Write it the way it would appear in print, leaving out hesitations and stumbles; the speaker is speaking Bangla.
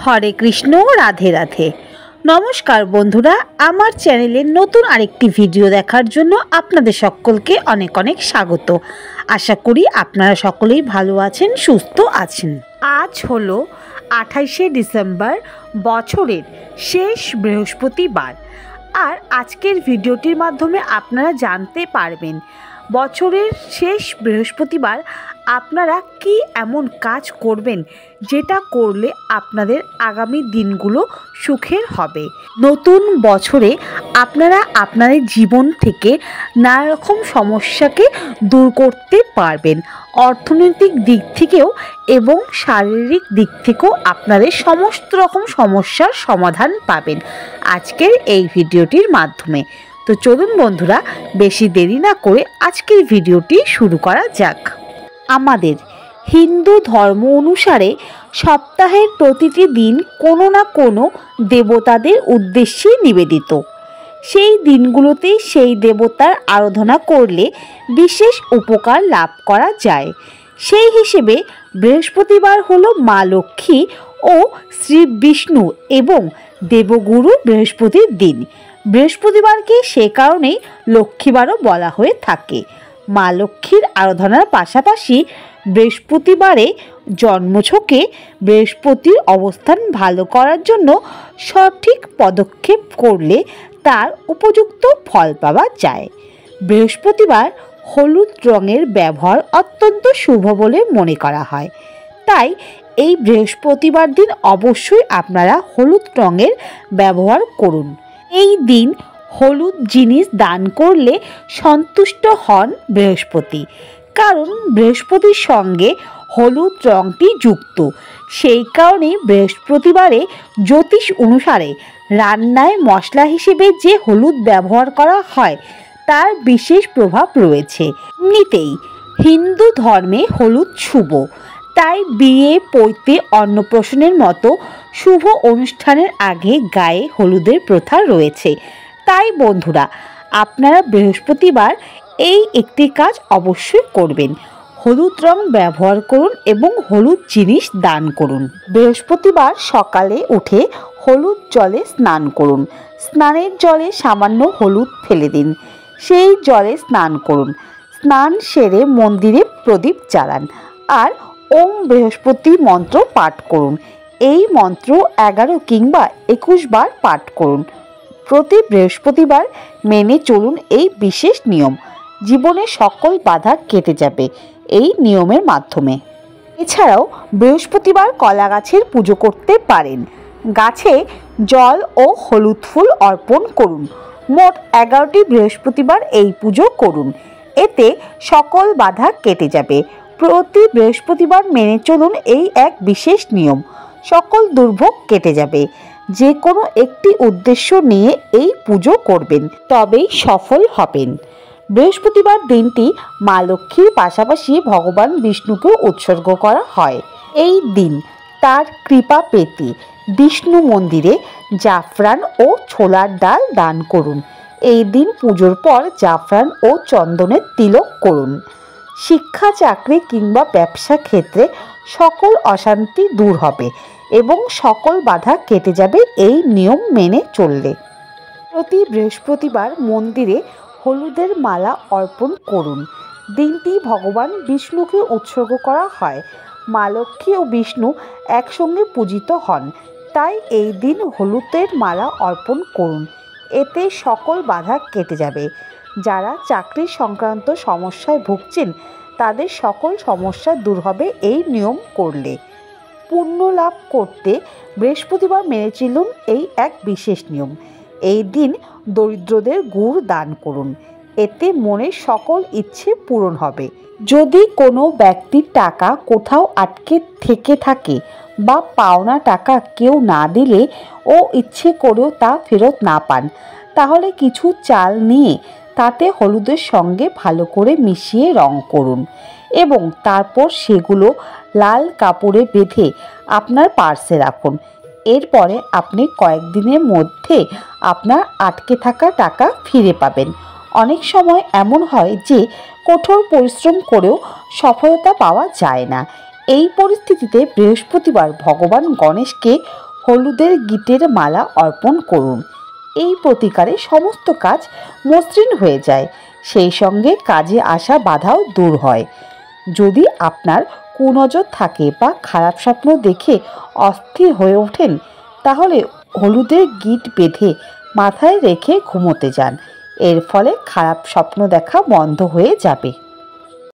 হরে কৃষ্ণ, রাধে রাধে। নমস্কার বন্ধুরা, আমার চ্যানেলের নতুন আরেকটি ভিডিও দেখার জন্য আপনাদের সকলকে অনেক অনেক স্বাগত। আশা করি আপনারা সকলেই ভালো আছেন, সুস্থ আছেন। আজ হলো 28শে ডিসেম্বর, বছরের শেষ বৃহস্পতিবার। আর আজকের ভিডিওটির মাধ্যমে আপনারা জানতে পারবেন বছরের শেষ বৃহস্পতিবার আপনারা কি এমন কাজ করবেন যেটা করলে আপনাদের আগামী দিনগুলো সুখের হবে। নতুন বছরে আপনারা আপনাদের জীবন থেকে নানা রকম সমস্যাকে দূর করতে পারবেন। অর্থনৈতিক দিক থেকেও এবং শারীরিক দিক থেকেও আপনাদের সমস্ত রকম সমস্যার সমাধান পাবেন আজকের এই ভিডিওটির মাধ্যমে। তো চলুন বন্ধুরা, বেশি দেরি না করে আজকের ভিডিওটি শুরু করা যাক। আমাদের হিন্দু ধর্ম অনুসারে সপ্তাহের প্রতিটি দিন কোনো না কোনো দেবতাদের উদ্দেশ্যে নিবেদিত। সেই দিনগুলোতেই সেই দেবতার আরাধনা করলে বিশেষ উপকার লাভ করা যায়। সেই হিসেবে বৃহস্পতিবার হলো মা লক্ষ্মী ও শ্রী বিষ্ণু এবং দেবগুরু বৃহস্পতির দিন। বৃহস্পতিবারকে সে কারণেই লক্ষ্মীবারও বলা হয়ে থাকে। মা লক্ষ্মীর আরাধনার পাশাপাশি বৃহস্পতিবারে জন্মছকে বৃহস্পতির অবস্থান ভালো করার জন্য সঠিক পদক্ষেপ করলে তার উপযুক্ত ফল পাওয়া যায়। বৃহস্পতিবার হলুদ রঙের ব্যবহার অত্যন্ত শুভ বলে মনে করা হয়। তাই এই বৃহস্পতিবার দিন অবশ্যই আপনারা হলুদ রঙের ব্যবহার করুন। এই দিন হলুদ জিনিস দান করলে সন্তুষ্ট হন বৃহস্পতি, কারণ বৃহস্পতির সঙ্গে হলুদ রঙটি যুক্ত। সেই কারণে বৃহস্পতিবারে জ্যোতিষ অনুসারে রান্নায় মশলা হিসেবে যে হলুদ ব্যবহার করা হয় তার বিশেষ প্রভাব রয়েছে। এমনিতেই হিন্দু ধর্মে হলুদ শুভ, তাই বিয়ে, পৈতে, অন্নপ্রাশনের মতো শুভ অনুষ্ঠানের আগে গায়ে হলুদের প্রথা রয়েছে। তাই বন্ধুরা, আপনারা বৃহস্পতিবার এই একটি কাজ অবশ্যই করবেন। হলুদ রং ব্যবহার করুন এবং হলুদ জিনিস দান করুন। বৃহস্পতিবার সকালে উঠে হলুদ জলে স্নান করুন। স্নানের জলে সামান্য হলুদ ফেলে দিন, সেই জলে স্নান করুন। স্নান সেরে মন্দিরে প্রদীপ জ্বালান আর ওম বৃহস্পতি মন্ত্র পাঠ করুন। এই মন্ত্র 11 কিংবা 21 বার পাঠ করুন। প্রতি বৃহস্পতিবার মেনে চলুন এই বিশেষ নিয়ম। জীবনে সকল বাধা কেটে যাবে এই নিয়মের মাধ্যমে। এছাড়াও বৃহস্পতিবার কলা গাছের পুজো করতে পারেন। গাছে জল ও হলুদ ফুল অর্পণ করুন। মোট 11টি বৃহস্পতিবার এই পুজো করুন, এতে সকল বাধা কেটে যাবে। প্রতি বৃহস্পতিবার মেনে চলুন এই এক বিশেষ নিয়ম, সকল দুর্ভোগ কেটে যাবে। যে কোনো একটি উদ্দেশ্য নিয়ে এই পুজো করবেন, তবেই সফল হবেন। বৃহস্পতিবার দিনটি মা লক্ষ্মীর পাশাপাশি ভগবান বিষ্ণুকেও উৎসর্গ করা হয়। এই দিন তার কৃপা পেতে বিষ্ণু মন্দিরে জাফরান ও ছোলার ডাল দান করুন। এই দিন পুজোর পর জাফরান ও চন্দনের তিলক করুন। শিক্ষা, চাকরি কিংবা ব্যবসা ক্ষেত্রে সকল অশান্তি দূর হবে এবং সকল বাধা কেটে যাবে এই নিয়ম মেনে চললে। প্রতি বৃহস্পতিবার মন্দিরে হলুদের মালা অর্পণ করুন। দিনটি ভগবান বিষ্ণুকে উৎসর্গ করা হয়। মা লক্ষ্মী ও বিষ্ণু একসঙ্গে পূজিত হন, তাই এই দিন হলুদের মালা অর্পণ করুন, এতে সকল বাধা কেটে যাবে। যারা চাকরি সংক্রান্ত সমস্যায় ভুগছেন তাদের সকল সমস্যা দূর হবে এই নিয়ম করলে। পুণ্য লাভ করতে বৃহস্পতিবার মেনে চলুন এই এক বিশেষ নিয়ম। এই দিন দরিদ্রদের গুড় দান করুন, এতে মনের সকল ইচ্ছে পূরণ হবে। যদি কোনো ব্যক্তির টাকা কোথাও আটকে থেকে থাকে বা পাওনা টাকা কেউ না দিলে ও ইচ্ছে করেও তা ফেরত না পান, তাহলে কিছু চাল নিয়ে তাতে হলুদের সঙ্গে ভালো করে মিশিয়ে রং করুন এবং তারপর সেগুলো লাল কাপড়ে বেঁধে আপনার পার্সে রাখুন। এরপরে আপনি কয়েকদিনের মধ্যে আপনার আটকে থাকা টাকা ফিরে পাবেন। অনেক সময় এমন হয় যে কঠোর পরিশ্রম করেও সফলতা পাওয়া যায় না। এই পরিস্থিতিতে বৃহস্পতিবার ভগবান গণেশকে হলুদের গিটের মালা অর্পণ করুন। এই প্রতিকারে সমস্ত কাজ মসৃণ হয়ে যায়, সেই সঙ্গে কাজে আসা বাধাও দূর হয়। যদি আপনার কুনজর থাকে বা খারাপ স্বপ্ন দেখে অস্থির হয়ে ওঠেন, তাহলে হলুদের গিট বেঁধে মাথায় রেখে ঘুমোতে যান। এর ফলে খারাপ স্বপ্ন দেখা বন্ধ হয়ে যাবে।